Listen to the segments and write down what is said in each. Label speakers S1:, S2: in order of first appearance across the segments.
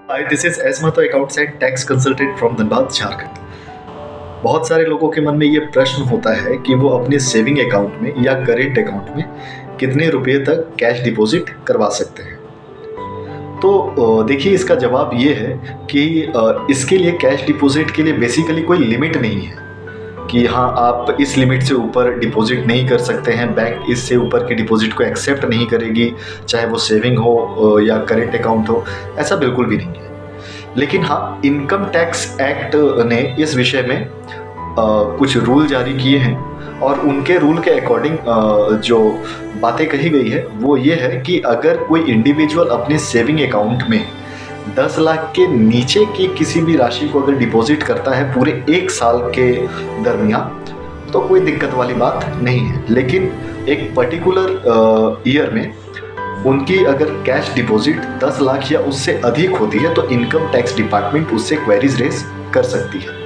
S1: Hi, this is S Mahato accounts and tax consultant from Dhanbad, Jharkhand. बहुत सारे लोगों के मन में ये प्रश्न होता है कि वो अपने सेविंग अकाउंट में या करेंट अकाउंट में कितने रुपए तक कैश डिपॉजिट करवा सकते हैं। तो देखिए, इसका जवाब ये है कि इसके लिए कैश डिपॉजिट के लिए बेसिकली कोई लिमिट नहीं है कि हाँ, आप इस लिमिट से ऊपर डिपॉजिट नहीं कर सकते हैं, बैंक इससे ऊपर के डिपॉजिट को एक्सेप्ट नहीं करेगी, चाहे वो सेविंग हो या करेंट अकाउंट हो। ऐसा बिल्कुल भी नहीं है। लेकिन हाँ, इनकम टैक्स एक्ट ने इस विषय में कुछ रूल जारी किए हैं और उनके रूल के अकॉर्डिंग जो बातें कही गई है वो ये है कि अगर कोई इंडिविजुअल अपने सेविंग अकाउंट में 10 लाख के नीचे की किसी भी राशि को अगर डिपॉजिट करता है पूरे 1 साल के दरमियान, तो कोई दिक्कत वाली बात नहीं है। लेकिन एक पर्टिकुलर ईयर में उनकी अगर कैश डिपॉजिट 10 लाख या उससे अधिक होती है तो इनकम टैक्स डिपार्टमेंट उससे क्वेरीज रेज कर सकती है।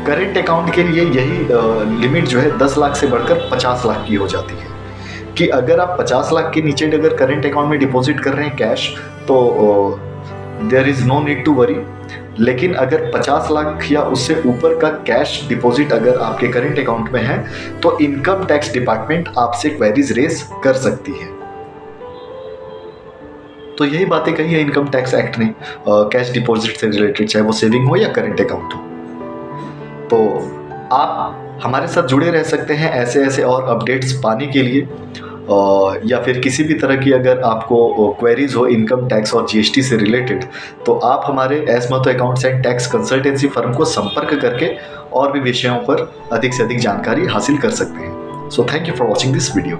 S1: करेंट अकाउंट के लिए यही लिमिट जो है 10 लाख से बढ़कर 50 लाख की हो जाती है कि अगर आप 50 लाख के नीचे अगर करेंट अकाउंट में डिपॉजिट कर रहे हैं कैश, तो there is no need to worry. लेकिन अगर 50 लाख या उससे ऊपर का कैश डिपॉजिट अगर आपके करेंट अकाउंट में है तो इनकम टैक्स डिपार्टमेंट आपसे क्वेरीज रेज कर सकती है। तो यही बातें कही है इनकम टैक्स एक्ट ने कैश डिपॉजिट से रिलेटेड, चाहे वो सेविंग हो या करेंट अकाउंट हो। तो आप हमारे साथ जुड़े रह सकते हैं ऐसे और अपडेट्स पाने के लिए, या फिर किसी भी तरह की अगर आपको क्वेरीज हो इनकम टैक्स और जीएसटी से रिलेटेड, तो आप हमारे S Mahato accounts and tax consultancy firm को संपर्क करके और भी विषयों पर अधिक से अधिक जानकारी हासिल कर सकते हैं। So thank you for watching this video.